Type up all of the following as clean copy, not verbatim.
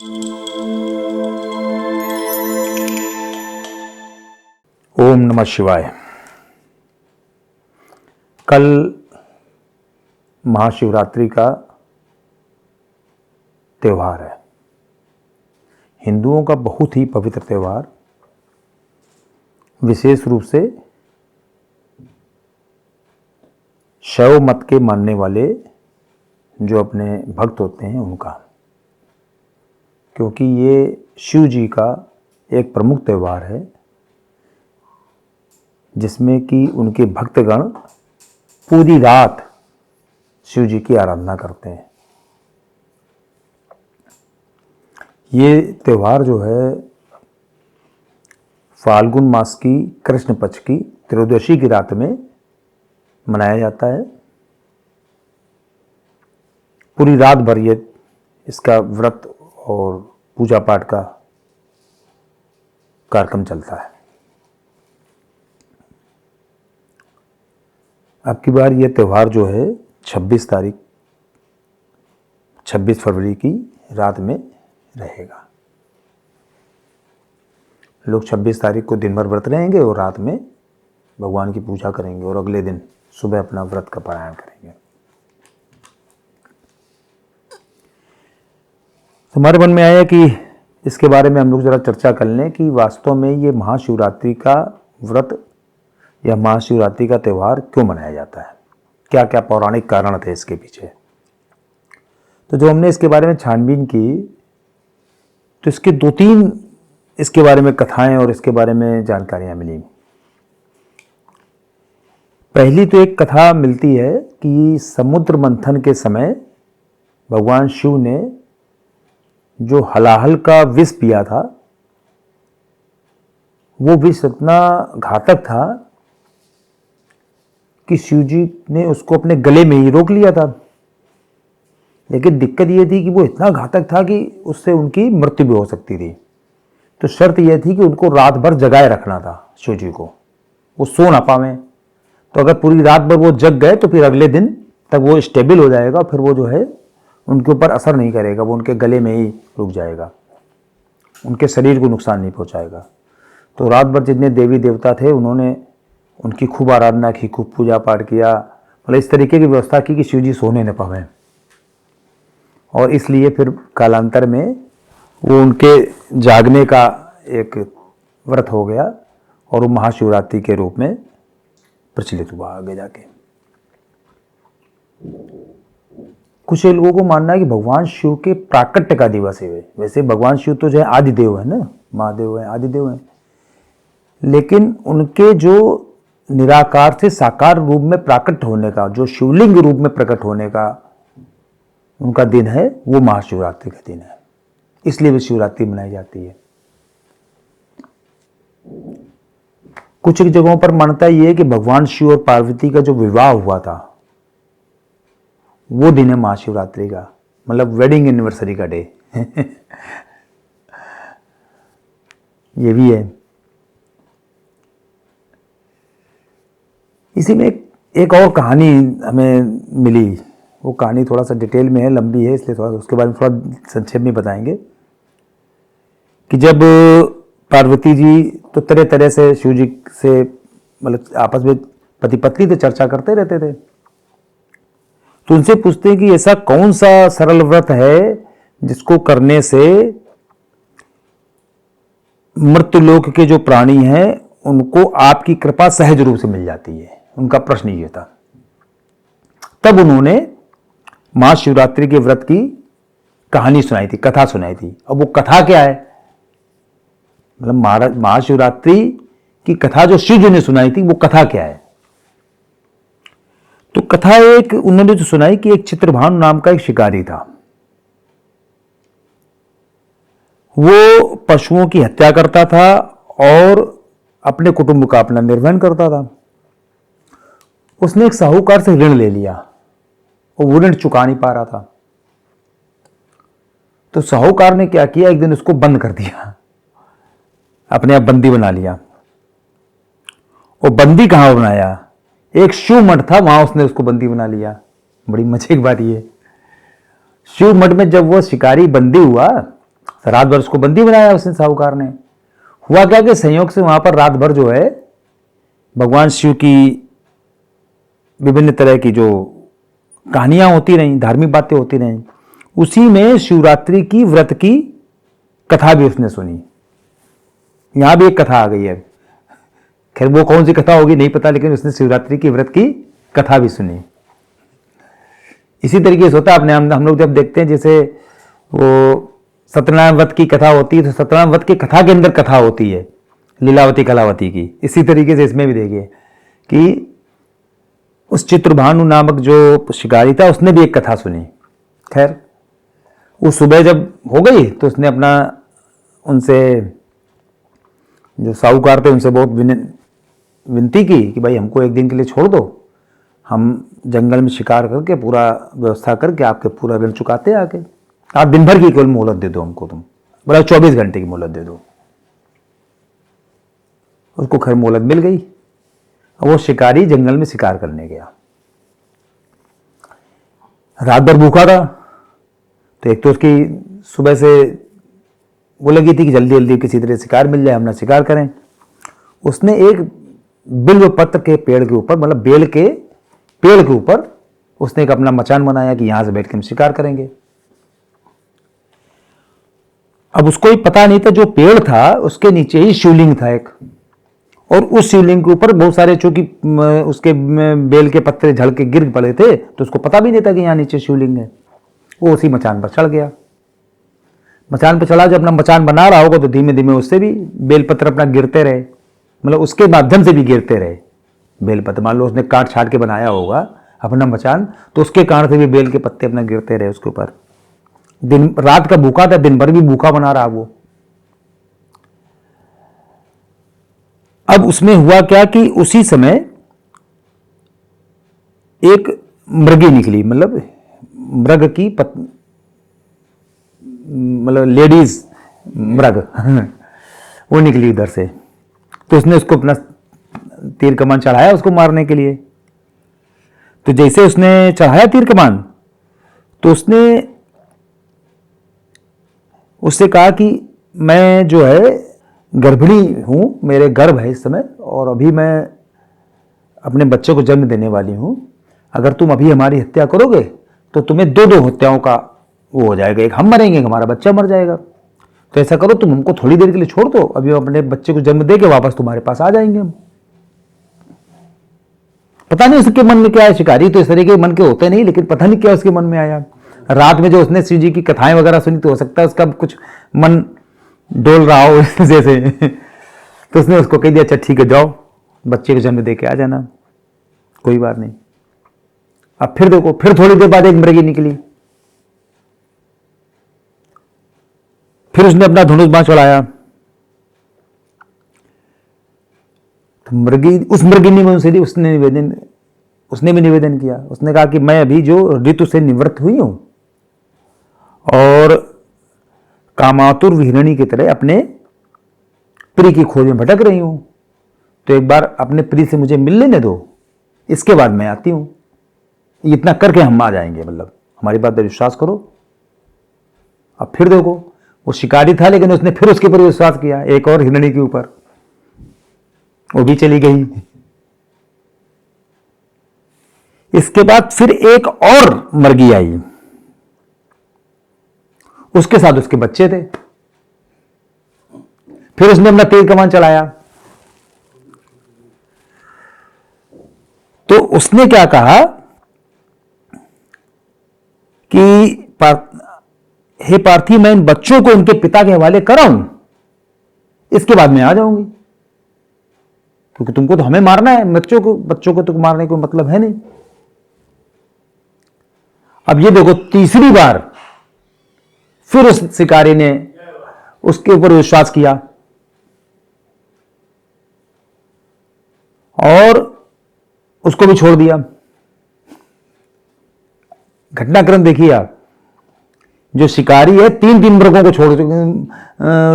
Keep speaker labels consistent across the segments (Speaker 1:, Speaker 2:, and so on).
Speaker 1: ओम नमः शिवाय। कल महाशिवरात्रि का त्यौहार है। हिंदुओं का बहुत ही पवित्र त्यौहार, विशेष रूप से शैव मत के मानने वाले जो अपने भक्त होते हैं उनका, क्योंकि ये शिव जी का एक प्रमुख त्यौहार है जिसमें कि उनके भक्तगण पूरी रात शिव जी की आराधना करते हैं। ये त्यौहार जो है फाल्गुन मास की कृष्ण पक्ष की त्रयोदशी की रात में मनाया जाता है। पूरी रात भर ये इसका व्रत और पूजा पाठ का कार्यक्रम चलता है। अब की बार ये त्यौहार जो है 26 फरवरी की रात में रहेगा। लोग 26 तारीख को दिन भर व्रत रहेंगे और रात में भगवान की पूजा करेंगे और अगले दिन सुबह अपना व्रत का पारायण करेंगे। हमारे मन में आया कि इसके बारे में हम लोग जरा चर्चा कर लें कि वास्तव में ये महाशिवरात्रि का व्रत या महाशिवरात्रि का त्यौहार क्यों मनाया जाता है, क्या क्या पौराणिक कारण थे इसके पीछे। तो जो हमने इसके बारे में छानबीन की तो इसके 2-3 इसके बारे में कथाएं और इसके बारे में जानकारियां मिली। पहली तो एक कथा मिलती है कि समुद्र मंथन के समय भगवान शिव ने जो हलाहल का विष पिया था, वो विष इतना घातक था कि शिव जी ने उसको अपने गले में ही रोक लिया था। लेकिन दिक्कत यह थी कि वो इतना घातक था कि उससे उनकी मृत्यु भी हो सकती थी। तो शर्त यह थी कि उनको रात भर जगाए रखना था शिव जी को, वो सो ना पावे। तो अगर पूरी रात भर वो जग गए तो फिर अगले दिन तक वो स्टेबल हो जाएगा, फिर वो जो है उनके ऊपर असर नहीं करेगा, वो उनके गले में ही रुक जाएगा, उनके शरीर को नुकसान नहीं पहुंचाएगा। तो रात भर जितने देवी देवता थे उन्होंने उनकी खूब आराधना की, खूब पूजा पाठ किया, मतलब इस तरीके की व्यवस्था की कि शिव जी सोने न पावें। और इसलिए फिर कालांतर में वो उनके जागने का एक व्रत हो गया और वो महाशिवरात्रि के रूप में प्रचलित हुआ आगे जाके। कुछ लोगों को मानना है कि भगवान शिव के प्राकट्य का दिवस है। वैसे भगवान शिव तो जो है आदिदेव है ना, महादेव है, आदिदेव है, लेकिन उनके जो निराकार से साकार रूप में प्राकट होने का, जो शिवलिंग रूप में प्रकट होने का उनका दिन है, वो महाशिवरात्रि का दिन है, इसलिए भी शिवरात्रि मनाई जाती है। कुछ जगहों पर मान्यता यह है कि भगवान शिव और पार्वती का जो विवाह हुआ था वो दिन है महाशिवरात्रि का, मतलब वेडिंग एनिवर्सरी का डे ये भी है। इसी में एक और कहानी हमें मिली। वो कहानी थोड़ा सा डिटेल में है, लंबी है, इसलिए थोड़ा उसके बारे में थोड़ा संक्षेप में बताएंगे कि जब पार्वती जी तो तरह तरह से शिव जी से मतलब आपस में पति पत्नी तो चर्चा करते रहते थे, तो उनसे पूछते हैं कि ऐसा कौन सा सरल व्रत है जिसको करने से मृत्युलोक के जो प्राणी हैं उनको आपकी कृपा सहज रूप से मिल जाती है। उनका प्रश्न ये था। तब उन्होंने महाशिवरात्रि के व्रत की कहानी सुनाई थी, कथा सुनाई थी। अब वो कथा क्या है, मतलब महाशिवरात्रि की कथा जो शिव जी ने सुनाई थी वो कथा क्या है। तो कथा एक उन्होंने जो सुनाई कि एक चित्रभानु नाम का एक शिकारी था। वो पशुओं की हत्या करता था और अपने कुटुंब का अपना निर्वहन करता था। उसने एक साहूकार से ऋण ले लिया और वो ऋण चुका नहीं पा रहा था। तो साहूकार ने क्या किया, एक दिन उसको बंद कर दिया, अपने आप बंदी बना लिया। और बंदी कहां बनाया, एक शिव मठ था वहां उसने उसको बंदी बना लिया। बड़ी मजे की बात ये, शिव मठ में जब वो शिकारी बंदी हुआ तो रात भर उसको बंदी बनाया उसने, साहूकार ने। हुआ क्या कि संयोग से वहां पर रात भर जो है भगवान शिव की विभिन्न तरह की जो कहानियां होती रहीं, धार्मिक बातें होती रहीं, उसी में शिवरात्रि की व्रत की कथा भी उसने सुनी। यहां भी एक कथा आ गई है, खैर वो कौन सी कथा होगी नहीं पता, लेकिन उसने शिवरात्रि की व्रत की कथा भी सुनी। इसी तरीके से होता है अपने हम लोग जब देखते हैं, जैसे वो सत्यनारायण व्रत की कथा होती है, तो सत्यनारायण व्रत की कथा के अंदर कथा होती है लीलावती कलावती की। इसी तरीके से इसमें भी देखिए कि उस चित्रभानु नामक जो शिकारी था उसने भी एक कथा सुनी। खैर वो सुबह जब हो गई तो उसने अपना उनसे जो साहूकार थे उनसे बहुत विनती की कि भाई हमको एक दिन के लिए छोड़ दो, हम जंगल में शिकार करके पूरा व्यवस्था करके आपके पूरा ऋण चुकाते हैं आके, आप दिन भर की केवल मोहलत दे दो हमको, तुम बोला 24 घंटे की मोहलत दे दो। उसको खैर मोहलत मिल गई। वो शिकारी जंगल में शिकार करने गया, रात भर भूखा था, तो एक तो उसकी सुबह से वो लगी थी कि जल्दी जल्दी किसी तरह शिकार मिल जाए, हम ना शिकार करें। उसने एक बिल्व पत्र के पेड़ के ऊपर, मतलब बेल के पेड़ के ऊपर उसने एक अपना मचान बनाया कि यहां से बैठ के हम शिकार करेंगे। अब उसको ही पता नहीं था जो पेड़ था उसके नीचे ही शिवलिंग था एक, और उस शिवलिंग के ऊपर बहुत सारे, चूंकि उसके बेल के पत्ते झड़ के गिर पड़े थे तो उसको पता भी नहीं था कि यहां नीचे शिवलिंग है। वो उसी मचान पर चढ़ गया। मचान पर चढ़ा, जब अपना मचान बना रहा होगा तो धीमे धीमे उससे भी बेलपत्र अपना गिरते रहे, मतलब उसके माध्यम से भी गिरते रहे बेलपत्र। मान लो उसने काट छाट के बनाया होगा अपना मचान, तो उसके कारण से भी बेल के पत्ते अपना गिरते रहे उसके ऊपर। दिन रात का भूखा था, दिन भर भी भूखा बना रहा वो। अब उसमें हुआ क्या कि उसी समय एक मृगी निकली, मतलब मृग की मतलब लेडीज मृग वो निकली उधर से। तो उसने उसको अपना तीर कमान चढ़ाया उसको मारने के लिए। तो जैसे उसने चढ़ाया तीर कमान, तो उसने उससे कहा कि मैं जो है गर्भिणी हूं, मेरे गर्भ है इस समय, और अभी मैं अपने बच्चे को जन्म देने वाली हूं। अगर तुम अभी हमारी हत्या करोगे तो तुम्हें दो दो हत्याओं का वो हो जाएगा, एक हम मरेंगे, हमारा बच्चा मर जाएगा। तो ऐसा करो, तुम हमको थोड़ी देर के लिए छोड़ दो, अभी हम अपने बच्चे को जन्म देके वापस तुम्हारे पास आ जाएंगे हम। पता नहीं उसके मन में क्या है, शिकारी तो इस तरह के मन के होते नहीं, लेकिन पता नहीं क्या उसके मन में आया। रात में जो उसने शिव जी की कथाएं वगैरह सुनी, तो हो सकता है उसका कुछ मन डोल रहा हो जैसे। तो उसने उसको कह दिया अच्छा ठीक है, जाओ बच्चे को जन्म दे के आ जाना, कोई बात नहीं। अब फिर देखो, फिर थोड़ी देर बाद एक मृगी निकली, फिर उसने अपना धनुष बाण चढ़ाया। तो मृगी, उस मृगिनी में उसने भी निवेदन किया। उसने कहा कि मैं अभी जो ऋतु से निवृत्त हुई हूं और कामातुर विहरणी की तरह अपने प्रिय की खोज में भटक रही हूं, तो एक बार अपने प्रिय से मुझे मिल लेने दो, इसके बाद मैं आती हूं। इतना करके हम आ जाएंगे, मतलब हमारी बात पर विश्वास करो। अब फिर देखो, वो शिकारी था लेकिन उसने फिर उसके ऊपर विश्वास किया, एक और हिरणी के ऊपर, वो भी चली गई। इसके बाद फिर एक और मर्गी आई, उसके साथ उसके बच्चे थे। फिर उसने अपना तीर कमान चलाया। तो उसने क्या कहा कि हे पार्थी, मैं इन बच्चों को इनके पिता के हवाले कराऊं, इसके बाद मैं आ जाऊंगी, क्योंकि तुमको तो हमें मारना है, बच्चों को तो मारने को मतलब है नहीं। अब ये देखो, तीसरी बार फिर उस शिकारी ने उसके ऊपर विश्वास किया और उसको भी छोड़ दिया। घटनाक्रम देखिए आप, जो शिकारी है 3 मृगों को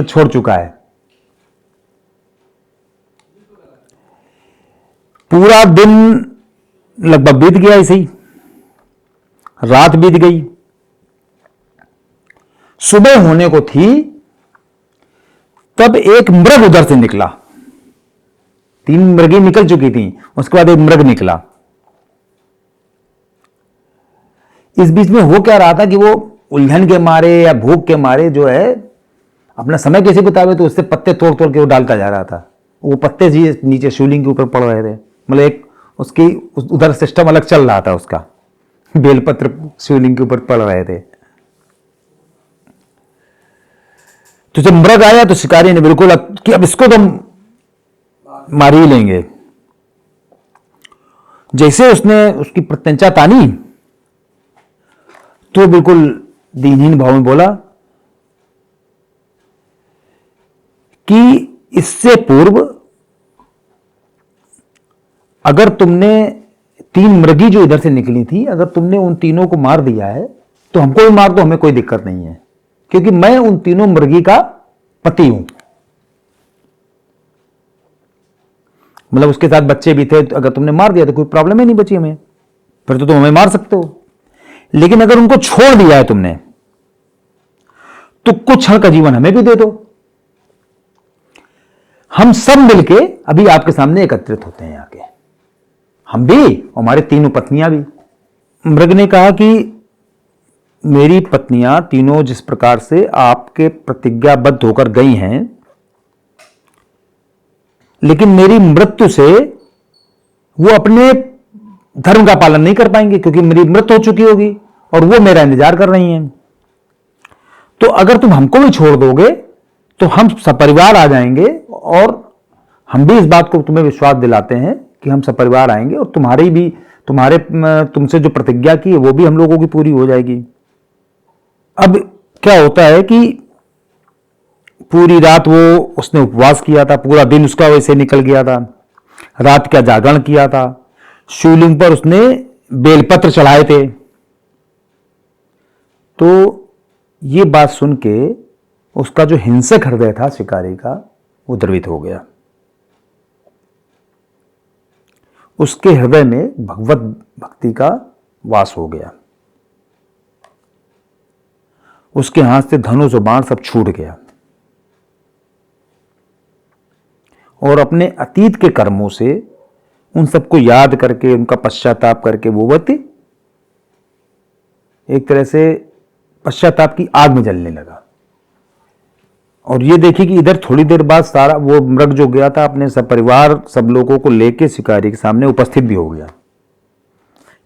Speaker 1: छोड़ चुका है। पूरा दिन लगभग बीत गया, ऐसे ही रात बीत गई। सुबह होने को थी तब एक मृग उधर से निकला। 3 मृगे निकल चुकी थी, उसके बाद एक मृग निकला। इस बीच में हो क्या रहा था कि वो उलझन के मारे या भूख के मारे जो है अपना समय कैसे बितावे, तो उससे पत्ते तोड़ तोड़ के वो डालता जा रहा था। वो पत्ते जी नीचे शिवलिंग के ऊपर पड़ रहे थे, मतलब एक उसकी उधर सिस्टम अलग चल रहा था उसका। बेलपत्र शिवलिंग के ऊपर पड़ रहे थे। तो जब मृग आया तो शिकारी ने बिल्कुल अब इसको तो मार ही लेंगे। जैसे उसने उसकी प्रत्यंचा तानी तो बिल्कुल दीनहीन भाव में बोला कि इससे पूर्व अगर तुमने 3 मृगी जो इधर से निकली थी, अगर तुमने उन तीनों को मार दिया है तो हमको भी मार दो, हमें कोई दिक्कत नहीं है, क्योंकि मैं उन तीनों मृगी का पति हूं। मतलब उसके साथ बच्चे भी थे, तो अगर तुमने मार दिया तो कोई प्रॉब्लम ही नहीं बची हमें, फिर तो तुम हमें मार सकते हो। लेकिन अगर उनको छोड़ दिया है तुमने तो कुछ क्षण का जीवन हमें भी दे दो। हम सब मिलके अभी आपके सामने एकत्रित होते हैं आके, हम भी, हमारी तीनों पत्नियां भी। मृग ने कहा कि मेरी पत्नियां तीनों जिस प्रकार से आपके प्रतिज्ञाबद्ध होकर गई हैं, लेकिन मेरी मृत्यु से वो अपने धर्म का पालन नहीं कर पाएंगे, क्योंकि मेरी मृत्यु हो चुकी होगी और वो मेरा इंतजार कर रही हैं। तो अगर तुम हमको भी छोड़ दोगे तो हम सपरिवार आ जाएंगे, और हम भी इस बात को तुम्हें विश्वास दिलाते हैं कि हम सपरिवार आएंगे, और तुमसे जो प्रतिज्ञा की है वो भी हम लोगों की पूरी हो जाएगी। अब क्या होता है कि पूरी रात उसने उपवास किया था, पूरा दिन उसका वैसे निकल गया था, रात का जागरण किया था, शिवलिंग पर उसने बेलपत्र चढ़ाए थे। तो ये बात सुन के उसका जो हिंसक हृदय था शिकारी का, वो द्रवित हो गया। उसके हृदय में भगवत भक्ति का वास हो गया। उसके हाथ से धनुष और बाण सब छूट गया, और अपने अतीत के कर्मों से उन सबको याद करके, उनका पश्चाताप करके वो व्यक्ति एक तरह से पश्चाताप की आग में जलने लगा। और ये देखिए कि इधर थोड़ी देर बाद सारा वो मृग जो गया था अपने सब परिवार, सब लोगों को लेके शिकारी के सामने उपस्थित भी हो गया।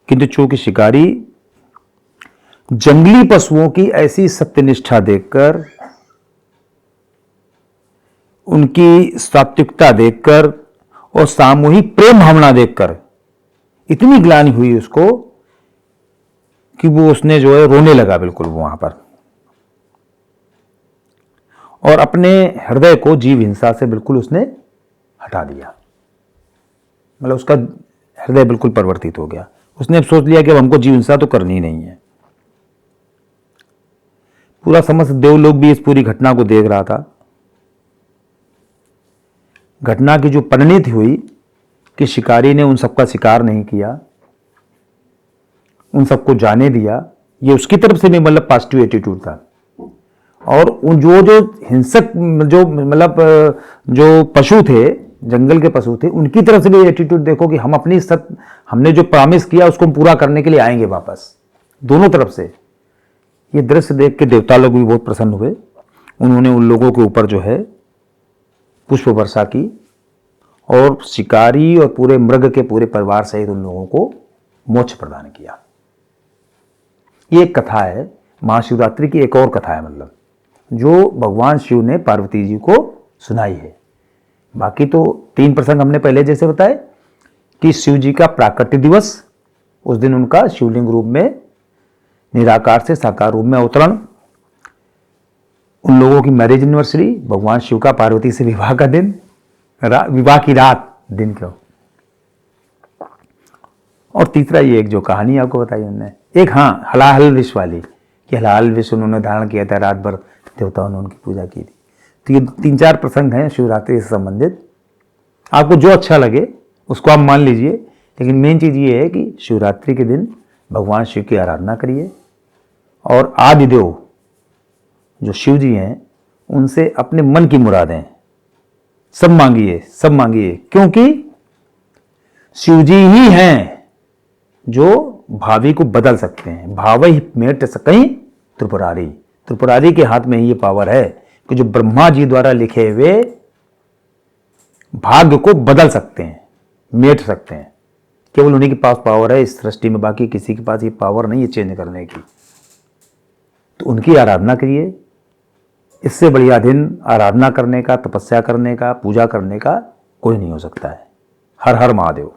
Speaker 1: किंतु चूंकि शिकारी जंगली पशुओं की ऐसी सत्यनिष्ठा देखकर, उनकी सात्विकता देखकर और सामूहिक प्रेम भावना देखकर इतनी ग्लानि हुई उसको कि उसने जो है रोने लगा बिल्कुल वहां पर, और अपने हृदय को जीव हिंसा से बिल्कुल उसने हटा दिया। मतलब उसका हृदय बिल्कुल परिवर्तित हो गया। उसने अब सोच लिया कि अब हमको जीव हिंसा तो करनी नहीं है। पूरा समस्त देवलोक भी इस पूरी घटना को देख रहा था। घटना की जो परिणति हुई कि शिकारी ने उन सबका शिकार नहीं किया, उन सबको जाने दिया, ये उसकी तरफ से भी मतलब पॉजिटिव एटीट्यूड था। और उन जो हिंसक जो मतलब जो पशु थे, जंगल के पशु थे, उनकी तरफ से भी एटीट्यूड देखो कि हम अपनी हमने जो प्रॉमिस किया उसको हम पूरा करने के लिए आएंगे वापस। दोनों तरफ से ये दृश्य देख के देवता लोग भी बहुत प्रसन्न हुए। उन्होंने उन लोगों के ऊपर जो है पुष्प वर्षा की, और शिकारी और पूरे मृग के पूरे परिवार सहित उन लोगों को मोक्ष प्रदान किया। ये एक कथा है, महाशिवरात्रि की एक और कथा है, मतलब जो भगवान शिव ने पार्वती जी को सुनाई है। बाकी तो 3 प्रसंग हमने पहले जैसे बताए कि शिव जी का प्राकट्य दिवस, उस दिन उनका शिवलिंग रूप में निराकार से साकार रूप में अवतरण, उन लोगों की मैरिज एनिवर्सरी, भगवान शिव का पार्वती से विवाह का दिन, विवाह की रात दिन क्यों, और तीसरा ये एक जो कहानी आपको बताई उन्होंने, एक हाँ हलाहल विष वाली, कि हलाहल विष उन्होंने धारण किया था, रात भर देवताओं ने उनकी पूजा की थी। तो ये 3-4 प्रसंग हैं शिवरात्रि से संबंधित। आपको जो अच्छा लगे उसको आप मान लीजिए, लेकिन मेन चीज़ ये है कि शिवरात्रि के दिन भगवान शिव की आराधना करिए, और आदिदेव जो शिव जी हैं उनसे अपने मन की मुरादें सब मांगिए, सब मांगिए, क्योंकि शिव जी ही हैं जो भावी को बदल सकते हैं। भावै मेट सकई त्रिपुरारी, त्रिपुरारी के हाथ में ही ये पावर है कि जो ब्रह्मा जी द्वारा लिखे हुए भाग्य को बदल सकते हैं, मेट सकते हैं। केवल उन्हीं के पास पावर है इस सृष्टि में, बाकी किसी के पास ये पावर नहीं है चेंज करने की। तो उनकी आराधना करिए। इससे बढ़िया दिन आराधना करने का, तपस्या करने का, पूजा करने का कोई नहीं हो सकता है। हर हर महादेव।